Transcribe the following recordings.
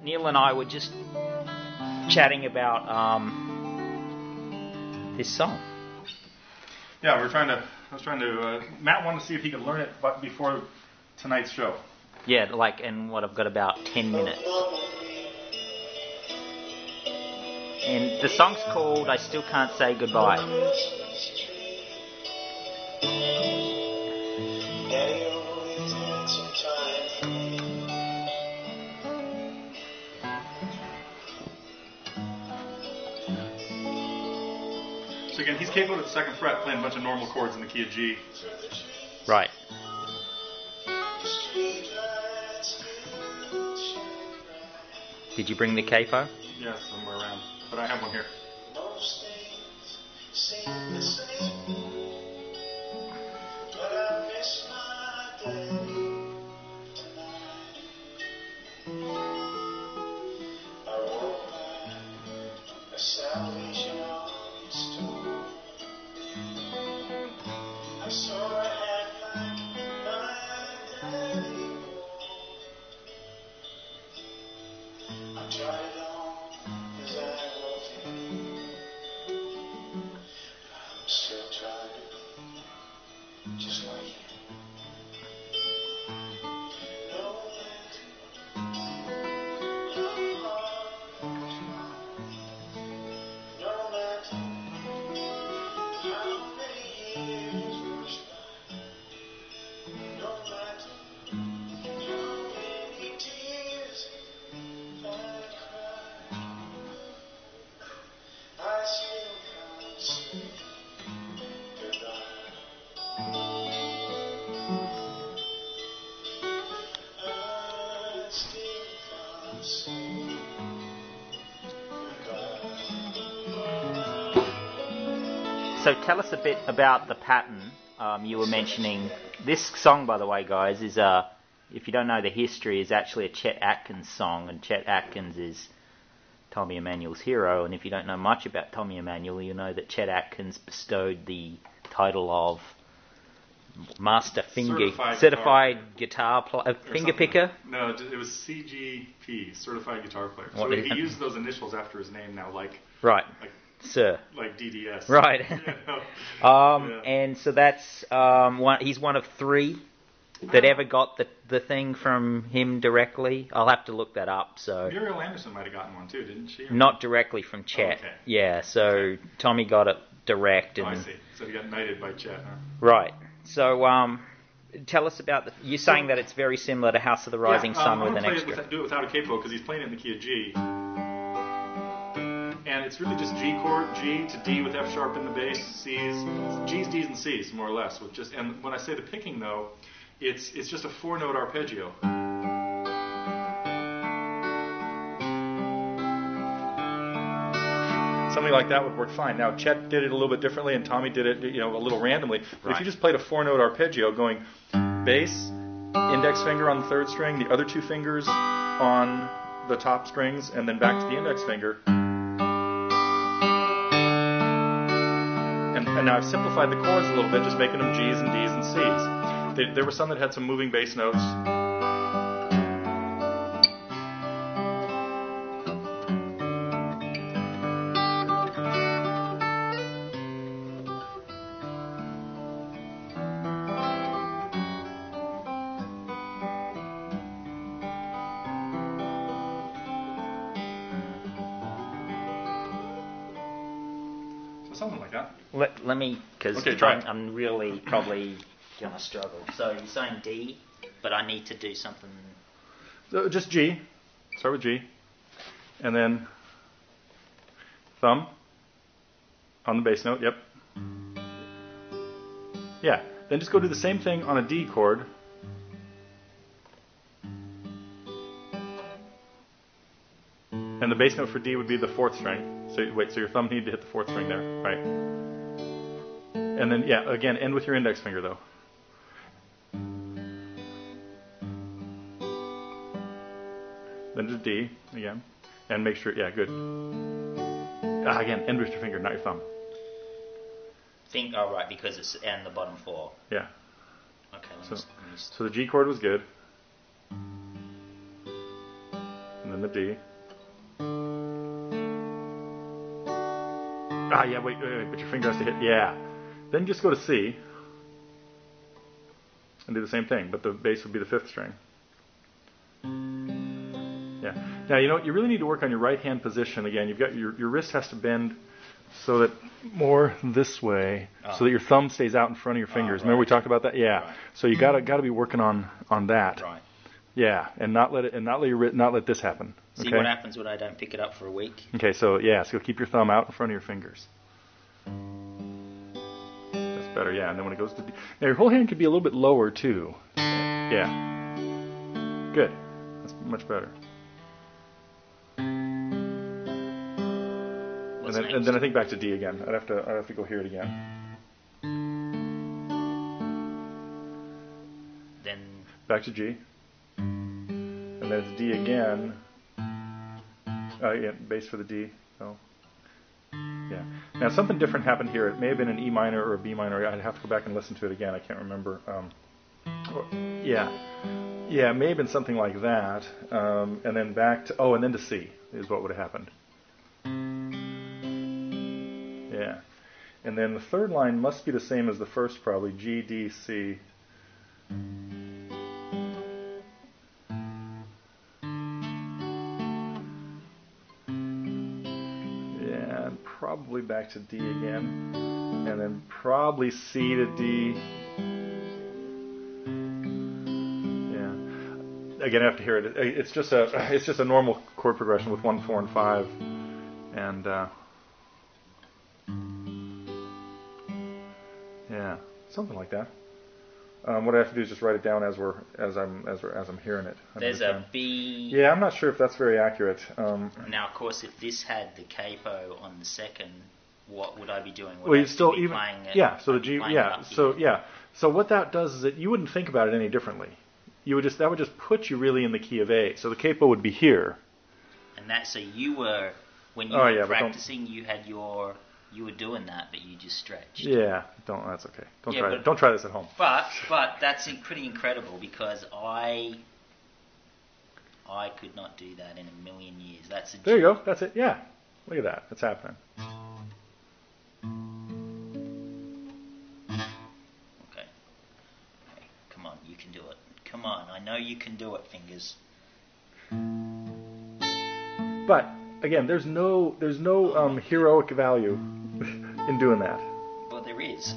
Neil and I were just chatting about this song. Yeah, I was trying to. Matt wanted to see if he could learn it before tonight's show. Yeah, and what I've got about 10 minutes. And the song's called I Still Can't Say Goodbye. So again, he's capable at the second fret playing a bunch of normal chords in the key of G. Right. Did you bring the capo? Yes, somewhere around. But I have one here. So tell us a bit about the pattern you were mentioning. This song, by the way, guys, is if you don't know the history, is actually a Chet Atkins song, and Chet Atkins is Tommy Emmanuel's hero. And if you don't know much about Tommy Emmanuel, you know that Chet Atkins bestowed the title of Master Certified Guitar Finger Picker. No, it was CGP, Certified Guitar Player. So he used those initials after his name now, right. Sir. Like DDS. Right. Yeah. And so that's he's one of three that ever got the thing from him directly. I'll have to look that up. So Muriel Anderson might have gotten one too, didn't she? Not directly from Chet. Oh, okay. Yeah, so Tommy got it direct. I see. So he got knighted by Chet, huh? Right. So tell us about you're saying that it's very similar to House of the Rising Sun with an extra. Do it without a capo because he's playing it in the key of G. And it's really just G chord, G to D with F sharp in the bass, C's, G's, D's, and C's more or less. And when I say the picking though, it's just a 4-note arpeggio. Something like that would work fine. Now Chet did it a little bit differently, and Tommy did it, a little randomly. But if you just played a 4-note arpeggio, going bass, index finger on the third string, the other two fingers on the top strings, and then back to the index finger. And now I've simplified the chords a little bit, just making them G's and D's and C's. There were some that had some moving bass notes. Something like that. Let me, because I'm really probably going to struggle. So you're saying D, but I need to do something. So just G. Start with G. And then thumb on the bass note. Yep. Yeah. Then just go do the same thing on a D chord. And the bass note for D would be the fourth string. So your thumb needed to hit the fourth string there, right? And then, again, end with your index finger, though. Then just D, again. And make sure, good. Again, end with your finger, not your thumb. Right, because it's and the bottom four. Yeah. Okay, so the G chord was good. And then then the D. Ah, yeah, wait, but your finger has to hit, yeah. Then just go to C and do the same thing, but the bass would be the 5th string. Yeah. Now, you know what, you really need to work on your right hand position again. You've got your wrist has to bend so that more this way, so that your thumb stays out in front of your fingers. Right. Remember we talked about that? Yeah. Right. So you gotta be working on that. Right. Yeah, and not let this happen. See okay? What happens when I don't pick it up for a week? Okay, so keep your thumb out in front of your fingers. That's better, yeah. And then when it goes to D, now your whole hand could be a little bit lower too. Yeah. Good. That's much better. And then I think back to D again. I'd have to go hear it again. Then back to G. And then it's D again. Yeah, bass for the D. So yeah. Now something different happened here. It may have been an E minor or a B minor. I'd have to go back and listen to it again. I can't remember. Yeah, it may have been something like that. And then back to and then to C is what would have happened. Yeah. And then the third line must be the same as the first, probably. G, D, C. Yeah, and probably back to D again. And then probably C to D. Yeah. Again, I have to hear it. It's just a normal chord progression with 1, 4, and 5. And yeah, something like that. What I have to do is just write it down as I'm hearing it. There's a B. Yeah, I'm not sure if that's very accurate. Now, of course, if this had the capo on the second, what would I be doing? Well, you'd still even So the G. Yeah. So yeah. So what that does is that you wouldn't think about it any differently. That would just put you really in the key of A. So the capo would be here. And when you were practicing, you were doing that, but you just stretched. Yeah, that's okay. Don't try this at home. But that's pretty incredible because I could not do that in a million years. There you go. That's it. Yeah. Look at that. That's happening. Okay. Come on, you can do it. Come on, I know you can do it, fingers. But again, there's no heroic value in doing that. Well, there is.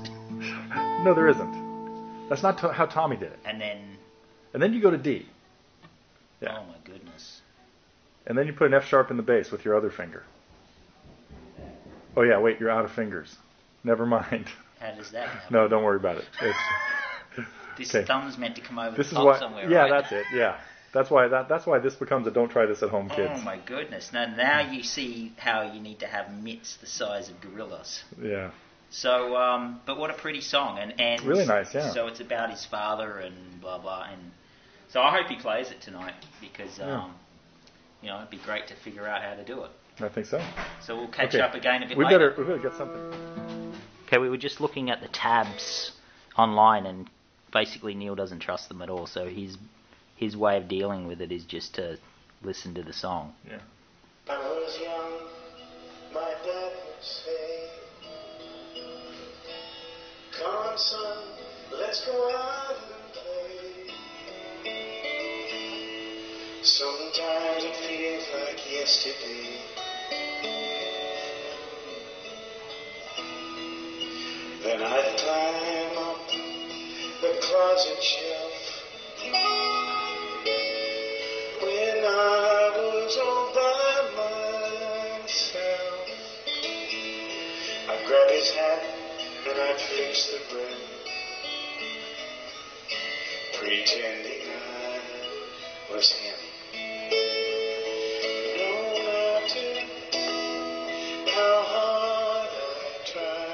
No, there isn't. That's not how Tommy did it. And then you go to D. Yeah. Oh my goodness. And then you put an F sharp in the bass with your other finger. Oh yeah, wait, you're out of fingers. Never mind. How does that happen? No, don't worry about it. This thumb's meant to come over the top somewhere, yeah, right? That's it. Yeah. That's why this becomes a don't try this at home, kids. Oh my goodness. Now you see how you need to have mitts the size of gorillas. Yeah. So, but what a pretty song. And really nice, yeah. So it's about his father and blah, blah. And so I hope he plays it tonight because, it'd be great to figure out how to do it. I think so. So we'll catch up again a bit later. We better get something. Okay, we were just looking at the tabs online and basically Neil doesn't trust them at all. So his way of dealing with it is just to listen to the song. Yeah. I was young, my dad would say, "Come on, son, let's go out and play." Sometimes it feels like yesterday. Then I'd climb up the closet shelf. When I was all by myself, I'd grab his hat and I'd fix the bread, pretending I was him. No matter how hard I try,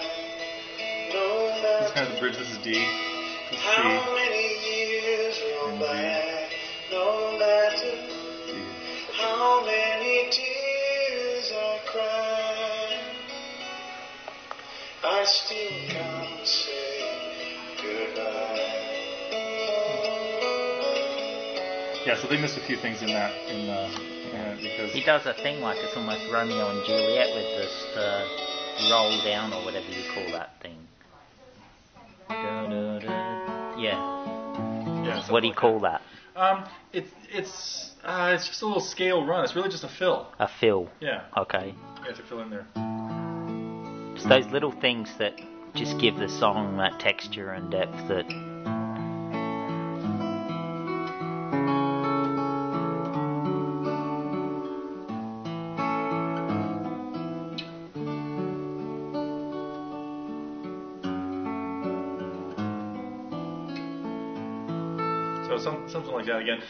no matter This kind of bridge. This is D. how many years roll by. No matter how many tears I cry, I still can't say goodbye. Yeah, so they missed a few things in that, because He does a thing like it's almost Romeo and Juliet with this roll down or whatever you call that thing. Yeah. What do you call that? It's just a little scale run. It's really just a fill. A fill. Yeah. Okay. You have to fill in there. It's those little things that just give the song that texture and depth that. So something like that. Again,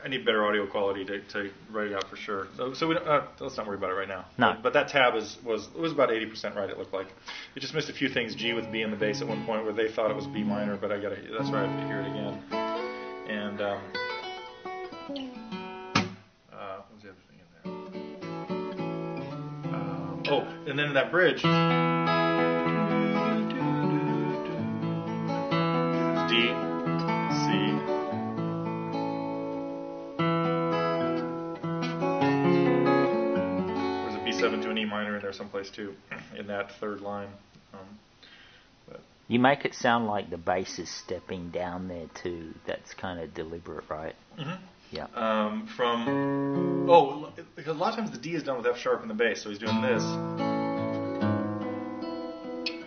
I need better audio quality to write it out for sure. So we don't, let's not worry about it right now. No. But that tab was about 80% right. It looked like it just missed a few things. G with B in the bass at one point where they thought it was B minor, but that's why I have to hear it again. And what was the other thing in there? And then in that bridge, it's D. C. There's a B7 to an E minor in there someplace too, in that third line. You make it sound like the bass is stepping down there too. That's kind of deliberate, right? Mm-hmm. Yeah. Because a lot of times the D is done with F sharp in the bass, so he's doing this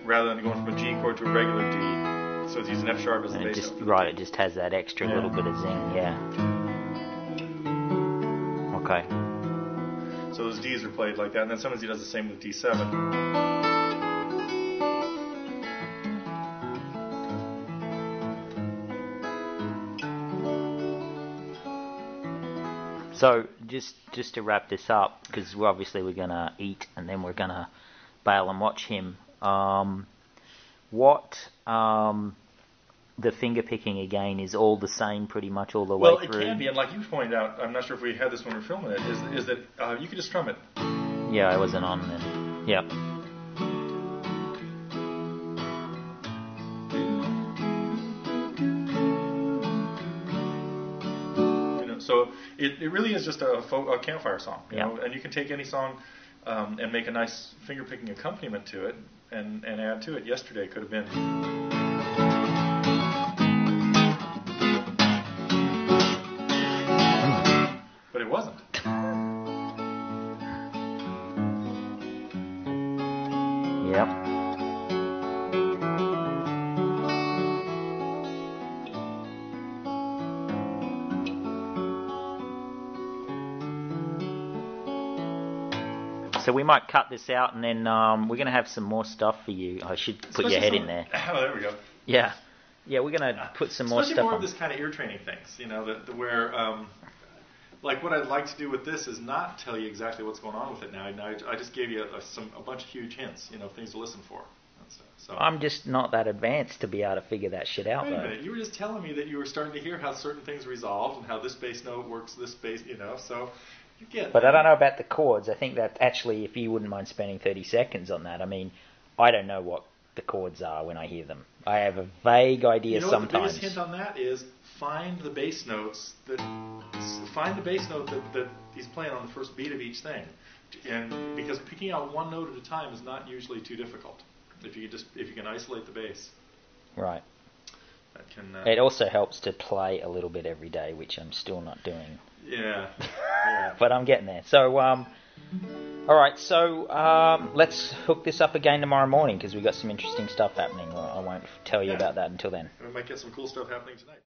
rather than going from a G chord to a regular D. So it's using F sharp as the bass. It just has that extra little bit of zing, yeah. Okay. So those Ds are played like that, and then sometimes he does the same with D7. So just to wrap this up, because we're gonna eat and then we're gonna bail and watch him. The finger picking again is all the same pretty much all the way through. Well, it can be, and like you pointed out, I'm not sure if we had this when we were filming it, is that you could just strum it. Yeah, I wasn't on then. Yep. So it really is just a campfire song, you know, and you can take any song and make a nice finger picking accompaniment to it and add to it. Yesterday could have been. But it wasn't. Yep. So we might cut this out, and then we're going to have some more stuff for you. I should put your head in there. Oh, there we go. Yeah, we're going to put some more stuff. Especially more on. of this kind of ear training things, you know, where like what I'd like to do with this is not tell you exactly what's going on with it now. I just gave you a bunch of huge hints, you know, things to listen for. So I'm just not that advanced to be able to figure that shit out. Wait a minute, you were just telling me that you were starting to hear how certain things resolved and how this bass note works this bass, you know, so you get But that. I don't know about the chords. I think that actually, if you wouldn't mind spending 30 seconds on that, I mean, I don't know what the chords are when I hear them. I have a vague idea sometimes. The biggest hint on that is find the bass notes that he's playing on the first beat of each thing, and because picking out one note at a time is not usually too difficult if you can isolate the bass. Right. That can. It also helps to play a little bit every day, which I'm still not doing. Yeah. But I'm getting there. So, all right. So let's hook this up again tomorrow morning because we've got some interesting stuff happening. I won't tell you about that until then. We might get some cool stuff happening tonight.